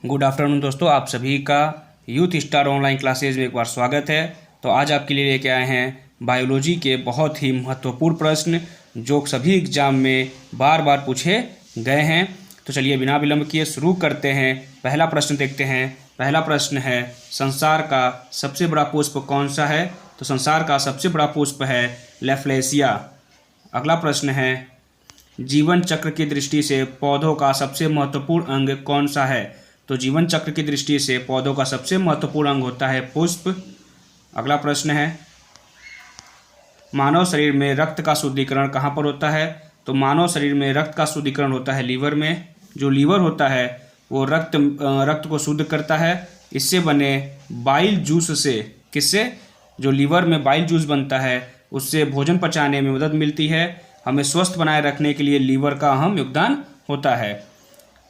Good afternoon दोस्तों, आप सभी का यूथ स्टार ऑनलाइन क्लासेज में एक बार स्वागत है। तो आज आपके लिए लेके आए हैं बायोलॉजी के बहुत ही महत्वपूर्ण प्रश्न जो सभी एग्जाम में बार बार पूछे गए हैं। तो चलिए बिना विलंब किए शुरू करते हैं। पहला प्रश्न देखते हैं। पहला प्रश्न है, संसार का सबसे बड़ा पुष्प कौन सा है? तो संसार का सबसे बड़ा पुष्प है लैफ्लेसिया। अगला प्रश्न है, जीवन चक्र की दृष्टि से पौधों का सबसे महत्वपूर्ण अंग कौन सा है? तो जीवन चक्र की दृष्टि से पौधों का सबसे महत्वपूर्ण अंग होता है पुष्प। अगला प्रश्न है, मानव शरीर में रक्त का शुद्धिकरण कहाँ पर होता है? तो मानव शरीर में रक्त का शुद्धिकरण होता है लीवर में। जो लीवर होता है वो रक्त को शुद्ध करता है। इससे बने बाइल जूस से, किससे? जो लीवर में बाइल जूस बनता है उससे भोजन पचाने में मदद मिलती है। हमें स्वस्थ बनाए रखने के लिए लीवर का अहम योगदान होता है।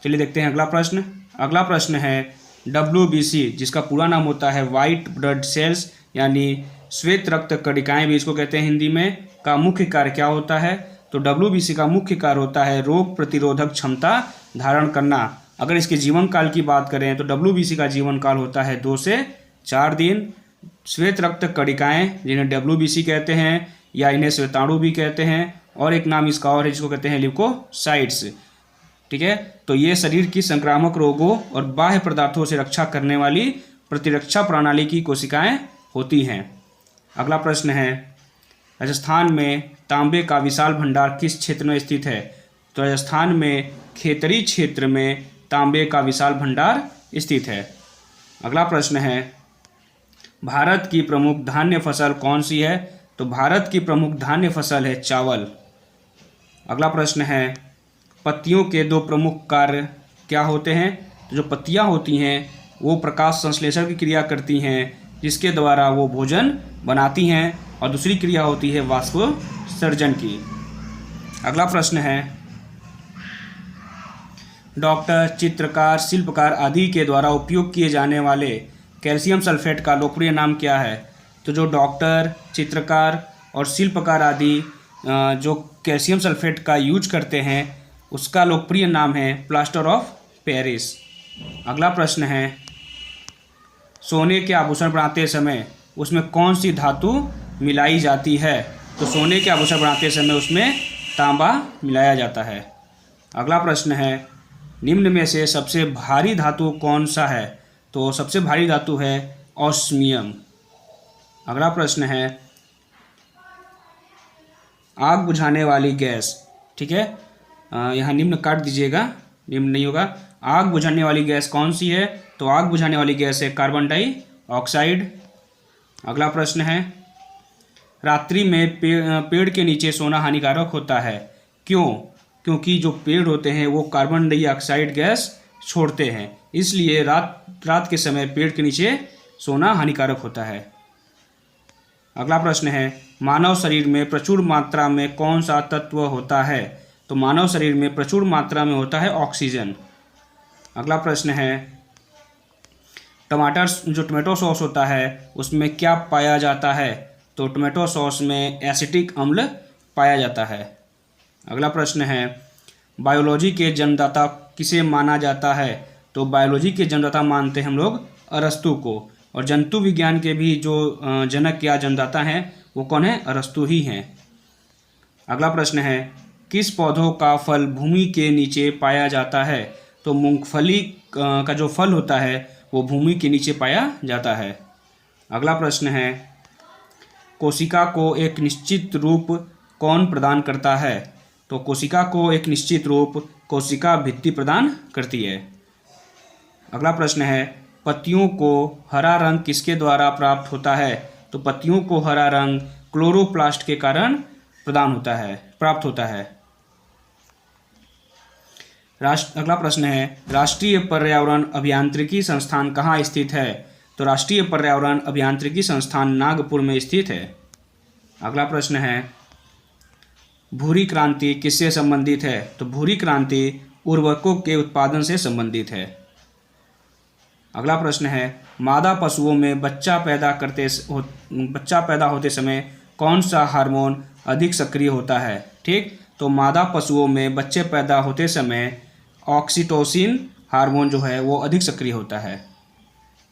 चलिए देखते हैं अगला प्रश्न। अगला प्रश्न है, WBC जिसका पूरा नाम होता है वाइट ब्लड सेल्स यानी श्वेत रक्त कणिकाएं भी इसको कहते हैं हिंदी में, का मुख्य कार्य क्या होता है? तो WBC का मुख्य कार्य होता है रोग प्रतिरोधक क्षमता धारण करना। अगर इसके जीवन काल की बात करें तो WBC का जीवन काल होता है 2 से 4 दिन। श्वेत रक्त कणिकाएं जिन्हें WBC कहते हैं या इन्हें श्वेताणु भी कहते हैं, और एक नाम इसका और है जिसको कहते हैं ल्यूकोसाइट्स। ठीक है, तो ये शरीर की संक्रामक रोगों और बाह्य पदार्थों से रक्षा करने वाली प्रतिरक्षा प्रणाली की कोशिकाएं होती हैं। अगला प्रश्न है, राजस्थान में तांबे का विशाल भंडार किस क्षेत्र में स्थित है? तो राजस्थान में खेतरी क्षेत्र में तांबे का विशाल भंडार स्थित है। अगला प्रश्न है, भारत की प्रमुख धान्य फसल कौन सी है? तो भारत की प्रमुख धान्य फसल है चावल। अगला प्रश्न है, पत्तियों के 2 प्रमुख कार्य क्या होते हैं? तो जो पत्तियां होती हैं वो प्रकाश संश्लेषण की क्रिया करती हैं जिसके द्वारा वो भोजन बनाती हैं, और दूसरी क्रिया होती है वाष्पोत्सर्जन की। अगला प्रश्न है, डॉक्टर, चित्रकार, शिल्पकार आदि के द्वारा उपयोग किए जाने वाले कैल्शियम सल्फेट का लोकप्रिय नाम क्या है? तो जो डॉक्टर, चित्रकार और शिल्पकार आदि जो कैल्शियम सल्फेट का यूज करते हैं उसका लोकप्रिय नाम है प्लास्टर ऑफ पेरिस। अगला प्रश्न है, सोने के आभूषण बनाते समय उसमें कौन सी धातु मिलाई जाती है? तो सोने के आभूषण बनाते समय उसमें तांबा मिलाया जाता है। अगला प्रश्न है, निम्न में से सबसे भारी धातु कौन सा है? तो सबसे भारी धातु है ऑस्मियम। अगला प्रश्न है, आग बुझाने वाली गैस, ठीक है, यहाँ निम्न काट दीजिएगा, निम्न नहीं होगा। आग बुझाने वाली गैस कौन सी है? तो आग बुझाने वाली गैस है कार्बन डाइऑक्साइड। अगला प्रश्न है, रात्रि में पेड़ के नीचे सोना हानिकारक होता है, क्यों? क्योंकि जो पेड़ होते हैं वो कार्बन डाइऑक्साइड गैस छोड़ते हैं, इसलिए रात के समय पेड़ के नीचे सोना हानिकारक होता है। अगला प्रश्न है, मानव शरीर में प्रचुर मात्रा में कौन सा तत्व होता है? तो मानव शरीर में प्रचुर मात्रा में होता है ऑक्सीजन। अगला प्रश्न है, जो टमाटो सॉस होता है उसमें क्या पाया जाता है? तो टमाटो सॉस में एसिटिक अम्ल पाया जाता है। अगला प्रश्न है, बायोलॉजी के जन्मदाता किसे माना जाता है? तो बायोलॉजी के जन्मदाता मानते हैं हम लोग अरस्तु को, और जंतु विज्ञान के भी जो जनक या जन्मदाता हैं वो कौन है? अरस्तु ही हैं। अगला प्रश्न है, किस पौधों का फल भूमि के नीचे पाया जाता है? तो मूंगफली का जो फल होता है वो भूमि के नीचे पाया जाता है। अगला प्रश्न है, कोशिका को एक निश्चित रूप कौन प्रदान करता है? तो कोशिका को एक निश्चित रूप कोशिका भित्ति प्रदान करती है। अगला प्रश्न है, पत्तियों को हरा रंग किसके द्वारा प्राप्त होता है? तो पत्तियों को हरा रंग क्लोरोप्लास्ट के कारण प्राप्त होता है। अगला प्रश्न है, राष्ट्रीय पर्यावरण अभियांत्रिकी संस्थान कहाँ स्थित है? तो राष्ट्रीय पर्यावरण अभियांत्रिकी संस्थान नागपुर में स्थित है। अगला प्रश्न है, भूरी क्रांति किससे संबंधित है? तो भूरी क्रांति उर्वरकों के उत्पादन से संबंधित है। अगला प्रश्न है, मादा पशुओं में बच्चा पैदा होते समय कौन सा हार्मोन अधिक सक्रिय होता है? ठीक, तो मादा पशुओं में बच्चे पैदा होते समय ऑक्सीटोसिन हार्मोन जो है वो अधिक सक्रिय होता है।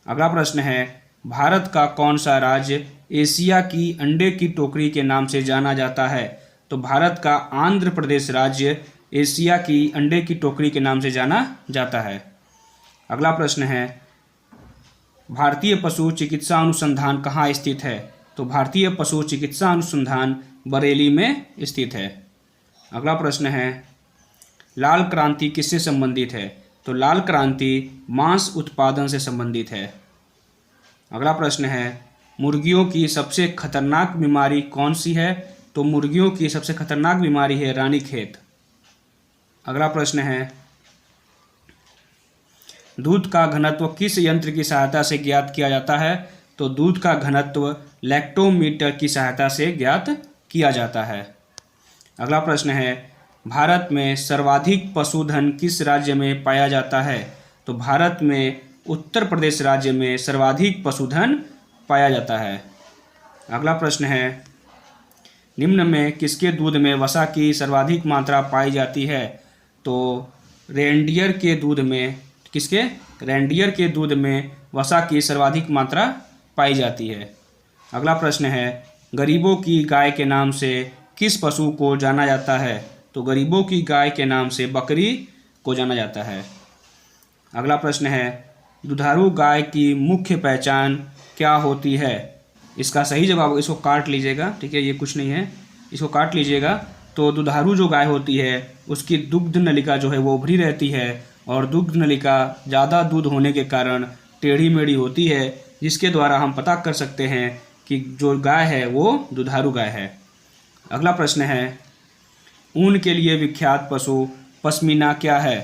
अगला प्रश्न है, भारत का कौन सा राज्य एशिया की अंडे की टोकरी के नाम से जाना जाता है? तो भारत का आंध्र प्रदेश राज्य एशिया की अंडे की टोकरी के नाम से जाना जाता है। अगला प्रश्न है, भारतीय पशु चिकित्सा अनुसंधान कहाँ स्थित है? तो भारतीय पशु चिकित्सा अनुसंधान बरेली में स्थित है। अगला प्रश्न है, लाल क्रांति किससे संबंधित है? तो लाल क्रांति मांस उत्पादन से संबंधित है। अगला प्रश्न है, मुर्गियों की सबसे खतरनाक बीमारी कौन सी है? तो मुर्गियों की सबसे खतरनाक बीमारी है रानीखेत। अगला प्रश्न है, दूध का घनत्व किस यंत्र की सहायता से ज्ञात किया जाता है? तो दूध का घनत्व लैक्टोमीटर की सहायता से ज्ञात किया जाता है। अगला प्रश्न है, भारत में सर्वाधिक पशुधन किस राज्य में पाया जाता है? तो भारत में उत्तर प्रदेश राज्य में सर्वाधिक पशुधन पाया जाता है। अगला प्रश्न है, निम्न में किसके दूध में वसा की सर्वाधिक मात्रा पाई जाती है? तो रेंडियर के दूध में, किसके? रेंडियर के दूध में वसा की सर्वाधिक मात्रा पाई जाती है। अगला प्रश्न है, गरीबों की गाय के नाम से किस पशु को जाना जाता है? तो गरीबों की गाय के नाम से बकरी को जाना जाता है। अगला प्रश्न है, दुधारू गाय की मुख्य पहचान क्या होती है? इसका सही जवाब, इसको काट लीजिएगा, ठीक है, ये कुछ नहीं है, इसको काट लीजिएगा। तो दुधारू जो गाय होती है उसकी दुग्ध नलिका जो है वो उभरी रहती है और दुग्ध नलिका ज़्यादा दूध होने के कारण टेढ़ी मेढ़ी होती है, जिसके द्वारा हम पता कर सकते हैं कि जो गाय है वो दुधारू गाय है। अगला प्रश्न है, ऊन के लिए विख्यात पशु पश्मीना क्या है?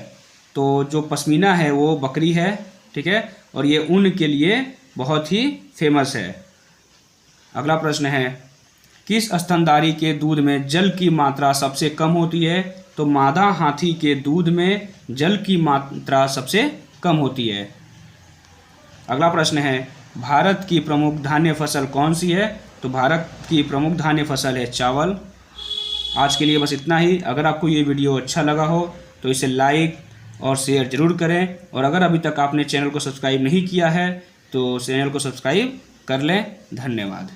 तो जो पश्मीना है वो बकरी है, ठीक है, और ये ऊन के लिए बहुत ही फेमस है। अगला प्रश्न है, किस स्तनधारी के दूध में जल की मात्रा सबसे कम होती है? तो मादा हाथी के दूध में जल की मात्रा सबसे कम होती है। अगला प्रश्न है, भारत की प्रमुख धान्य फसल कौन सी है? तो भारत की प्रमुख धान्य फसल है चावल। आज के लिए बस इतना ही। अगर आपको ये वीडियो अच्छा लगा हो तो इसे लाइक और शेयर ज़रूर करें, और अगर अभी तक आपने चैनल को सब्सक्राइब नहीं किया है तो चैनल को सब्सक्राइब कर लें। धन्यवाद।